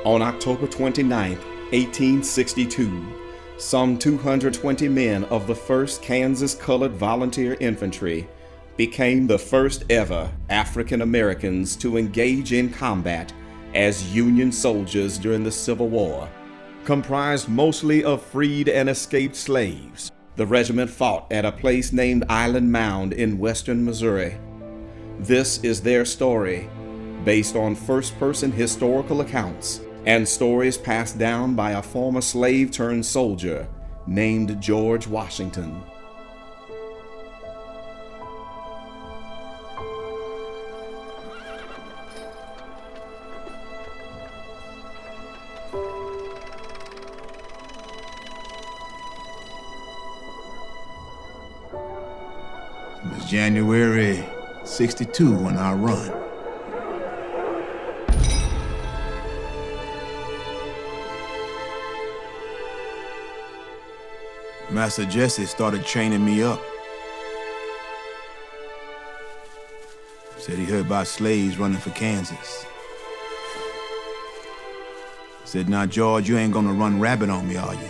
On October 29, 1862, some 220 men of the 1st Kansas Colored Volunteer Infantry became the first ever African Americans to engage in combat as Union soldiers during the Civil War. Comprised mostly of freed and escaped slaves, the regiment fought at a place named Island Mound in western Missouri. This is their story, based on first-person historical accounts and stories passed down by a former slave-turned-soldier named George Washington. It was January 62 when I run. Master Jesse started chaining me up. Said he heard about slaves running for Kansas. Said, "Now, George, you ain't gonna run rabbit on me, are you?"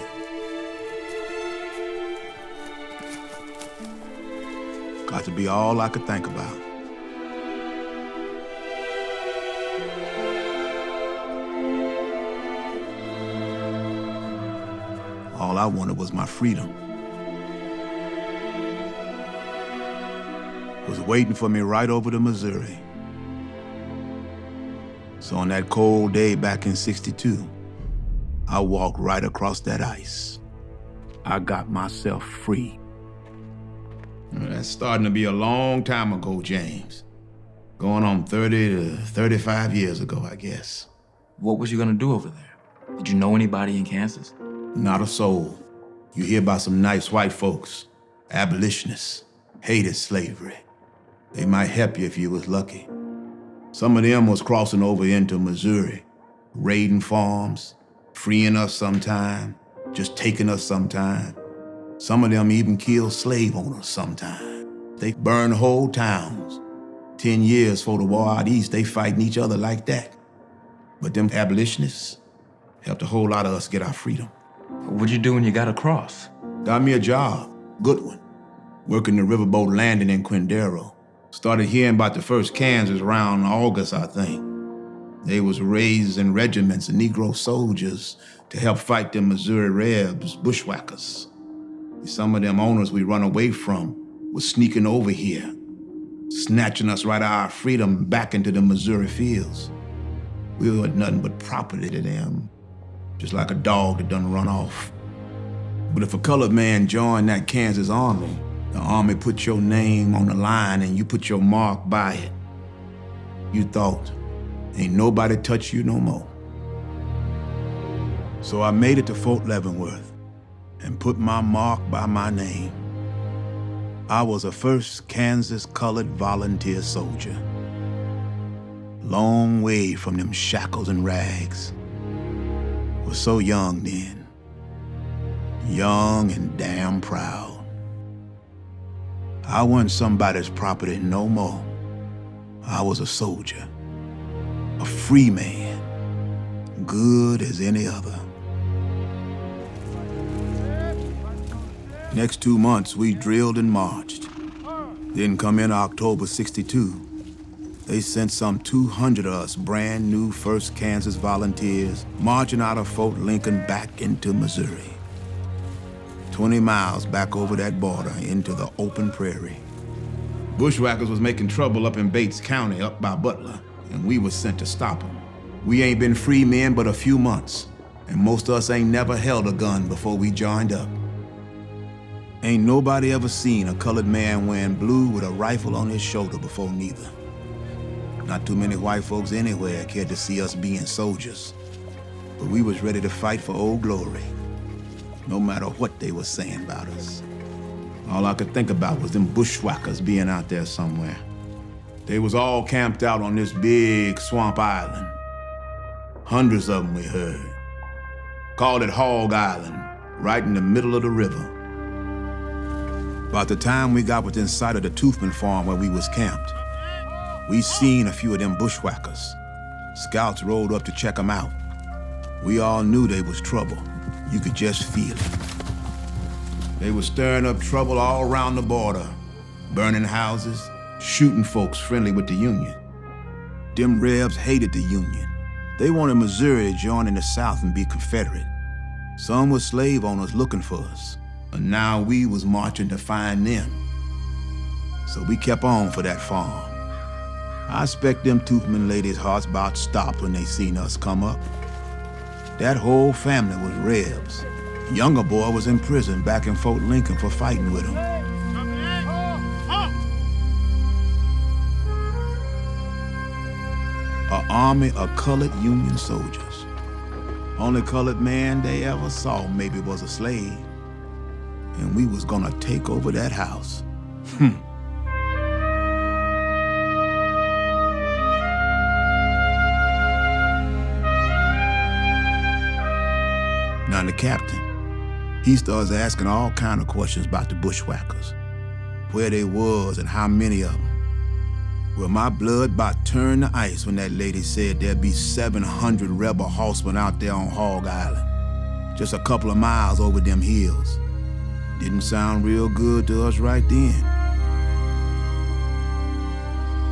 Got to be all I could think about. All I wanted was my freedom. It was waiting for me right over the Missouri. So on that cold day back in '62, I walked right across that ice. I got myself free. That's starting to be a long time ago, James. Going on 30 to 35 years ago, I guess. What was you gonna do over there? Did you know anybody in Kansas? Not a soul. You hear about some nice white folks, abolitionists, hated slavery. They might help you if you was lucky. Some of them was crossing over into Missouri, raiding farms, freeing us sometime, just taking us sometime. Some of them even killed slave owners sometime. They burned whole towns. 10 years for the war out east, they fighting each other like that. But them abolitionists helped a whole lot of us get our freedom. What'd you do when you got across? Got me a job, good one. Working the riverboat landing in Quindaro. Started hearing about the 1st Kansas around August, I think. They was raising regiments of Negro soldiers to help fight them Missouri Rebs, bushwhackers. Some of them owners we run away from was sneaking over here, snatching us right out of our freedom back into the Missouri fields. We were nothing but property to them, just like a dog that done run off. But if a colored man joined that Kansas Army, the Army put your name on the line and you put your mark by it. You thought, ain't nobody touch you no more. So I made it to Fort Leavenworth and put my mark by my name. I was a 1st Kansas Colored Volunteer soldier. Long way from them shackles and rags. Was so young then. Young and damn proud. I wasn't somebody's property no more. I was a soldier. A free man. Good as any other. Next 2 months, we drilled and marched. Then come in October '62. They sent some 200 of us brand new 1st Kansas volunteers marching out of Fort Lincoln back into Missouri. 20 miles back over that border into the open prairie. Bushwhackers was making trouble up in Bates County up by Butler, and we was sent to stop them. We ain't been free men but a few months, and most of us ain't never held a gun before we joined up. Ain't nobody ever seen a colored man wearing blue with a rifle on his shoulder before neither. Not too many white folks anywhere cared to see us being soldiers. But we was ready to fight for Old Glory, no matter what they was saying about us. All I could think about was them bushwhackers being out there somewhere. They was all camped out on this big swamp island. Hundreds of them we heard. Called it Hog Island, right in the middle of the river. By the time we got within sight of the Toothman Farm where we was camped, we seen a few of them bushwhackers. Scouts rolled up to check them out. We all knew they was trouble. You could just feel it. They were stirring up trouble all around the border, burning houses, shooting folks friendly with the Union. Them Rebs hated the Union. They wanted Missouri to join in the South and be Confederate. Some were slave owners looking for us, and now we was marching to find them. So we kept on for that farm. I expect them Toothman ladies' hearts about stopped when they seen us come up. That whole family was Rebs. Younger boy was in prison back in Fort Lincoln for fighting with them. An army of colored Union soldiers. Only colored man they ever saw maybe was a slave. And we was gonna take over that house. Now the captain, he starts asking all kind of questions about the bushwhackers, where they was and how many of them. Well, my blood about turned to ice when that lady said there'd be 700 rebel horsemen out there on Hog Island, just a couple of miles over them hills. Didn't sound real good to us right then.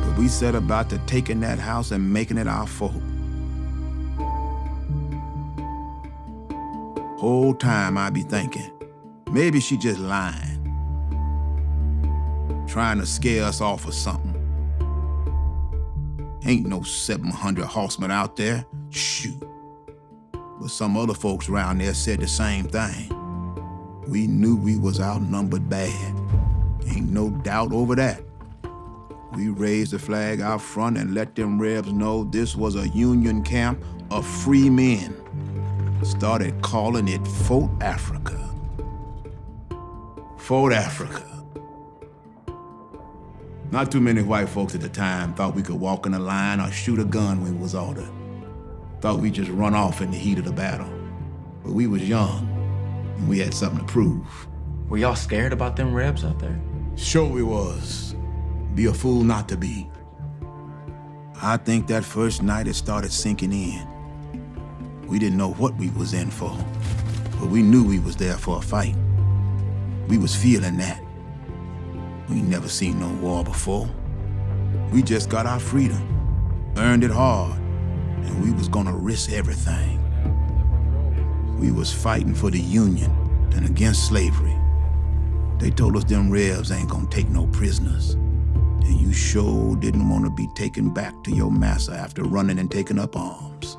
But we set about to taking that house and making it our fort. Whole time I be thinking, maybe she just lying, trying to scare us off or something. Ain't no 700 horsemen out there, shoot. But some other folks around there said the same thing. We knew we was outnumbered bad. Ain't no doubt over that. We raised the flag out front and let them Rebs know this was a Union camp of free men. Started calling it Fort Africa. Fort Africa. Not too many white folks at the time thought we could walk in a line or shoot a gun when we was ordered. Thought we'd just run off in the heat of the battle. But we was young, and we had something to prove. Were y'all scared about them Rebs out there? Sure we was. Be a fool not to be. I think that first night it started sinking in. We didn't know what we was in for, but we knew we was there for a fight. We was feeling that. We never seen no war before. We just got our freedom, earned it hard, and we was gonna risk everything. We was fighting for the Union and against slavery. They told us them Rebs ain't gonna take no prisoners, and you sure didn't want to be taken back to your master after running and taking up arms.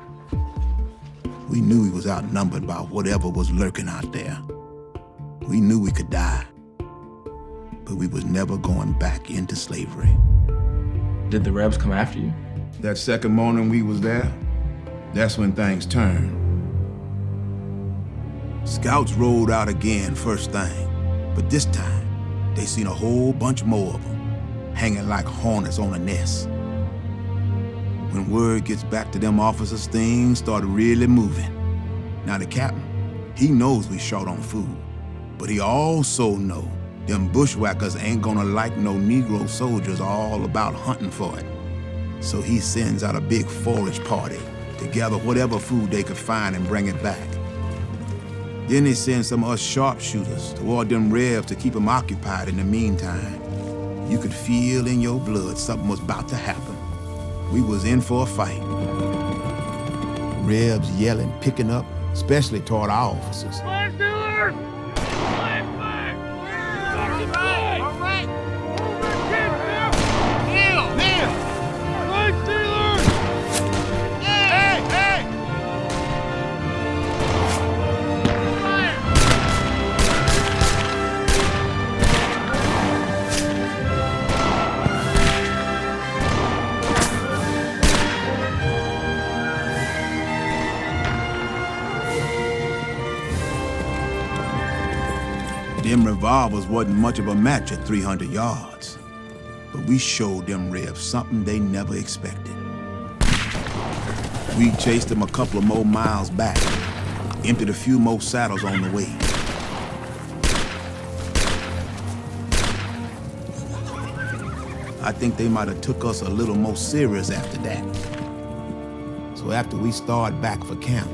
We knew we was outnumbered by whatever was lurking out there. We knew we could die, but we was never going back into slavery. Did the Rebs come after you? That second morning we was there, that's when things turned. Scouts rolled out again first thing, but this time, they seen a whole bunch more of them, hanging like hornets on a nest. When word gets back to them officers, things started really moving. Now the captain, he knows we short on food, but he also know them bushwhackers ain't gonna like no Negro soldiers all about hunting for it. So he sends out a big forage party to gather whatever food they could find and bring it back. Then they send some of us sharpshooters toward them Rebs to keep them occupied in the meantime. You could feel in your blood something was about to happen. We was in for a fight. Rebs yelling, picking up, especially toward our officers. Them revolvers wasn't much of a match at 300 yards. But we showed them Rebs something they never expected. We chased them a couple of more miles back, emptied a few more saddles on the way. I think they might have took us a little more serious after that. So after we started back for camp,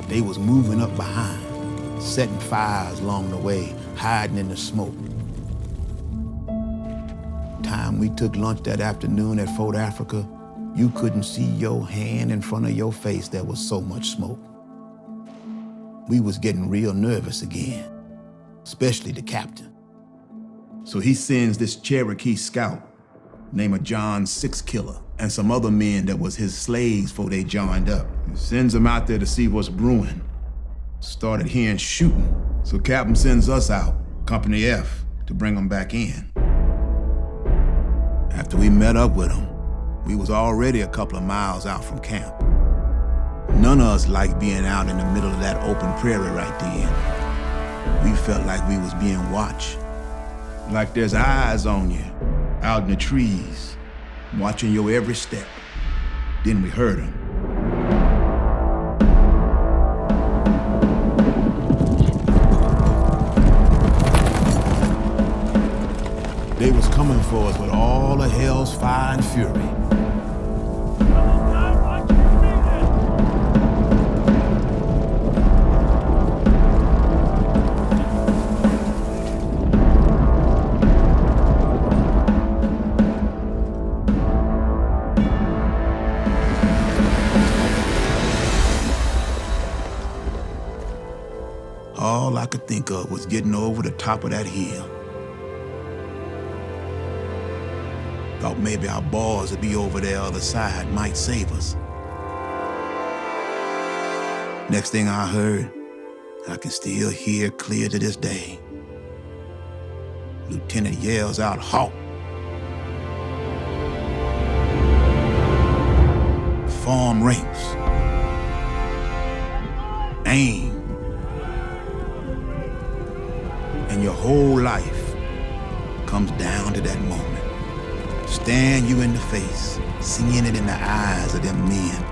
They was moving up behind, setting fires along the way, hiding in the smoke. Time we took lunch that afternoon at Fort Africa, you couldn't see your hand in front of your face, there was so much smoke. We was getting real nervous again, especially the captain. So he sends this Cherokee scout named John Sixkiller and some other men that was his slaves before they joined up. He sends them out there to see what's brewing. Started hearing shooting, so Captain sends us out, Company F, to bring them back in. After we met up with them, we was already a couple of miles out from camp. None of us liked being out in the middle of that open prairie right then. We felt like we was being watched. Like there's eyes on you, out in the trees, watching your every step. Then we heard them. They was coming for us with all of hell's fire and fury. All I could think of was getting over the top of that hill. Thought maybe our boys would be over there other side, might save us. Next thing I heard, I can still hear clear to this day. Lieutenant yells out, "Halt!" Form ranks. Aim. And your whole life comes down to that moment. Staring you in the face, seeing it in the eyes of them men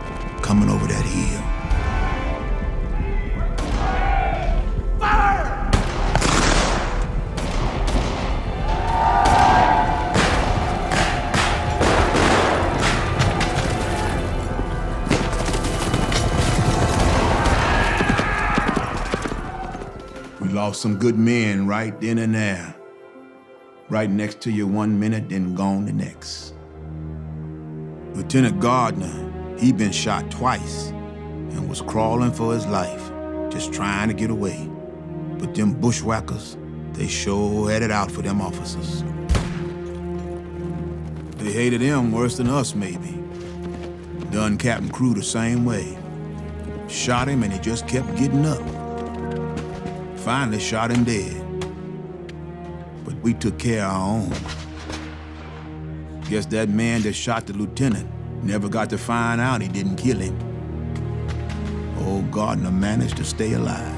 coming over that hill. Fire! We lost some good men right then and there. Right next to you 1 minute, then gone the next. Lieutenant Gardner, he'd been shot twice and was crawling for his life, just trying to get away. But them bushwhackers, they sure had it out for them officers. They hated him worse than us, maybe. Done Captain Crew the same way. Shot him and he just kept getting up. Finally shot him dead. But we took care of our own. Guess that man that shot the lieutenant never got to find out he didn't kill him. Old Gardner managed to stay alive.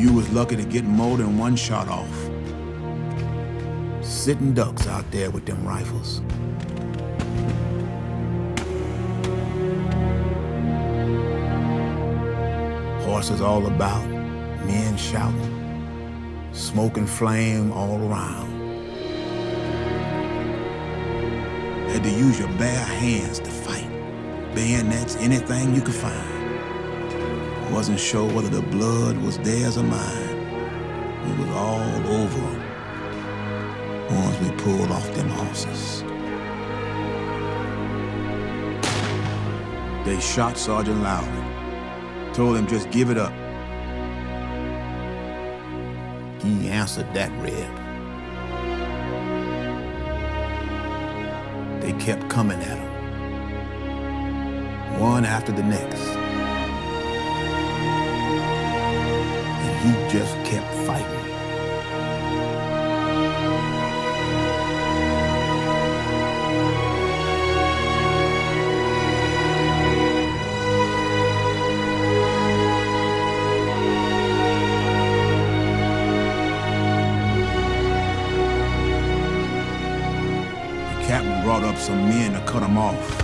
You was lucky to get more than one shot off. Sitting ducks out there with them rifles. Horses all about, men shouting. Smoke and flame all around. Had to use your bare hands to fight. Bayonets, anything you could find. Wasn't sure whether the blood was theirs or mine. We was all over them. Once we pulled off them horses. They shot Sergeant Lowry. Told him just give it up. He answered that rib. They kept coming at him, one after the next. And he just kept fighting. Brought up some men to cut them off.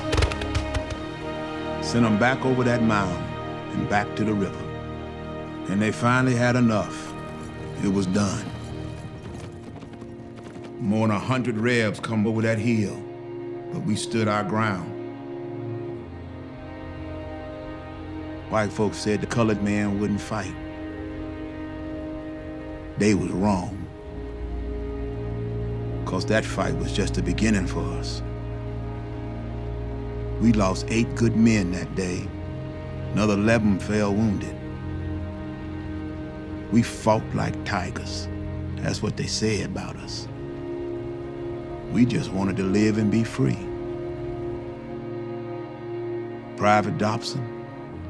Sent them back over that mound and back to the river. And they finally had enough. It was done. More than 100 Rebs come over that hill, but we stood our ground. White folks said the colored man wouldn't fight. They was wrong. 'Cause that fight was just the beginning for us. We lost 8 good men that day. Another 11 fell wounded. We fought like tigers. That's what they say about us. We just wanted to live and be free. Private Dobson,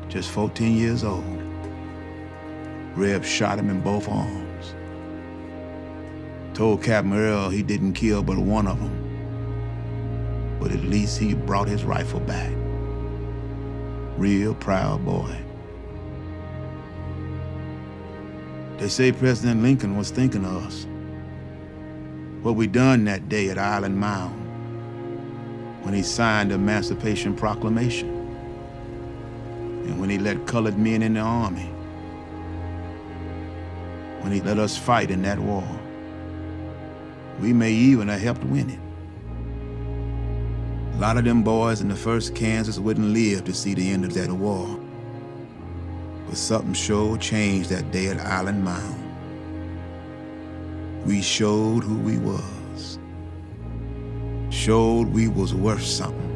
just 14 years old. Reb shot him in both arms. Told Captain Earl he didn't kill but one of them. But at least he brought his rifle back. Real proud boy. They say President Lincoln was thinking of us. What we done that day at Island Mound when he signed the Emancipation Proclamation and when he let colored men in the army, when he let us fight in that war. We may even have helped win it. A lot of them boys in the 1st Kansas wouldn't live to see the end of that war. But something sure changed that day at Island Mound. We showed who we was. Showed we was worth something.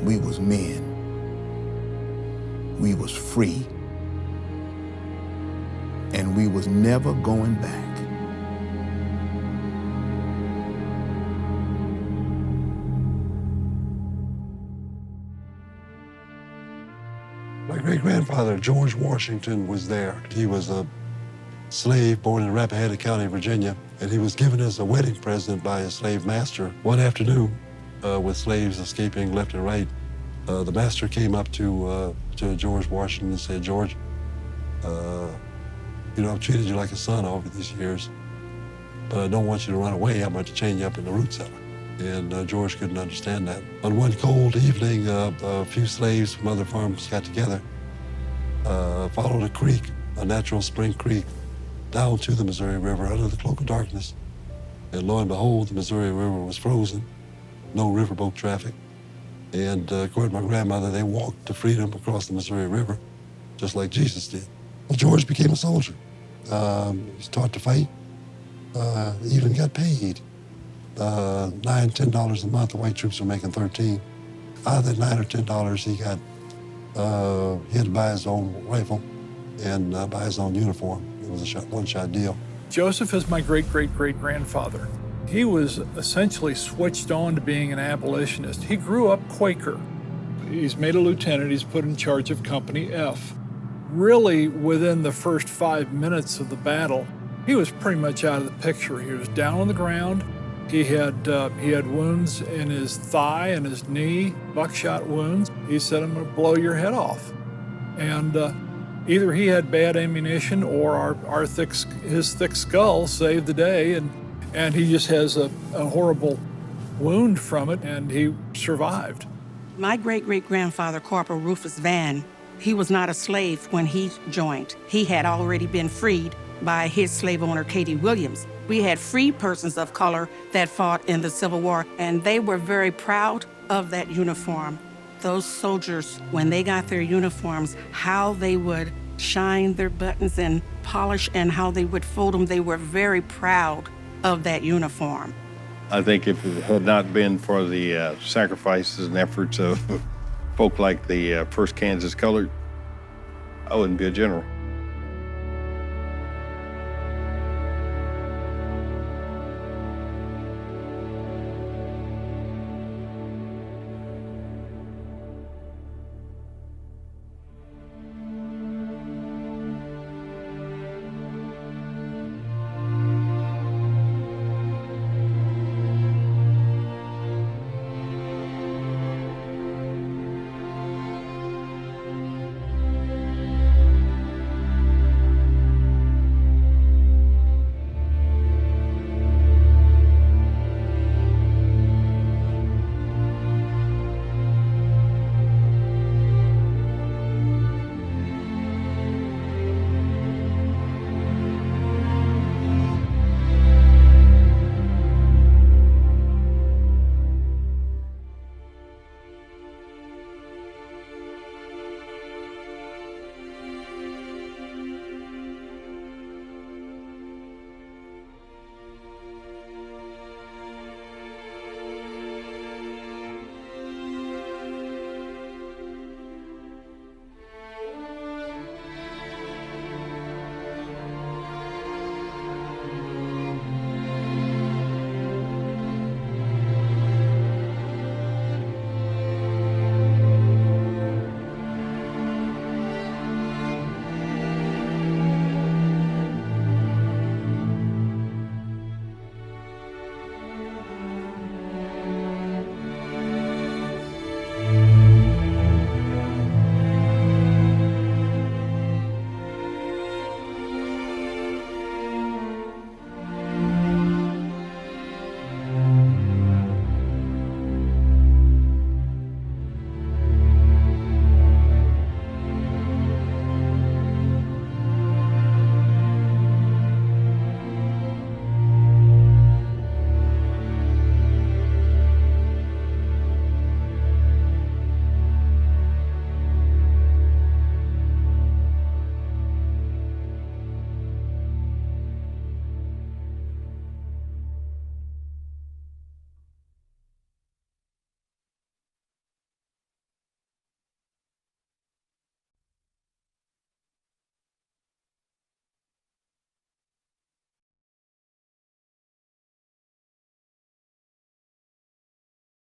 We was men. We was free. And we was never going back. My great-grandfather, George Washington, was there. He was a slave born in Rappahannock County, Virginia, and he was given as a wedding present by his slave master. One afternoon, with slaves escaping left and right, the master came up to George Washington and said, "George, you know, I've treated you like a son over these years, but I don't want you to run away. I'm going to chain you up in the root cellar." And George couldn't understand that. On one cold evening, a few slaves from other farms got together, followed a creek, a natural spring creek, down to the Missouri River under the cloak of darkness. And lo and behold, the Missouri River was frozen, no riverboat traffic. And according to my grandmother, they walked to freedom across the Missouri River, just like Jesus did. Well, George became a soldier. He was taught to fight, even got paid. $9, $10 a month. The white troops were making 13. Out of that $9 or $10, he had to buy his own rifle and buy his own uniform. It was a one-shot deal. Joseph is my great-great-great-grandfather. He was essentially switched on to being an abolitionist. He grew up Quaker. He's made a lieutenant. He's put in charge of Company F. Really, within the first 5 minutes of the battle, he was pretty much out of the picture. He was down on the ground. He had wounds in his thigh and his knee, buckshot wounds. He said, "I'm going to blow your head off." And either he had bad ammunition or his thick skull saved the day, and he just has a horrible wound from it, and he survived. My great-great-grandfather, Corporal Rufus Vann, he was not a slave when he joined. He had already been freed by his slave owner, Katie Williams. We had free persons of color that fought in the Civil War, and they were very proud of that uniform. Those soldiers, when they got their uniforms, how they would shine their buttons and polish and how they would fold them, they were very proud of that uniform. I think if it had not been for the sacrifices and efforts of folk like the 1st Kansas Colored, I wouldn't be a general.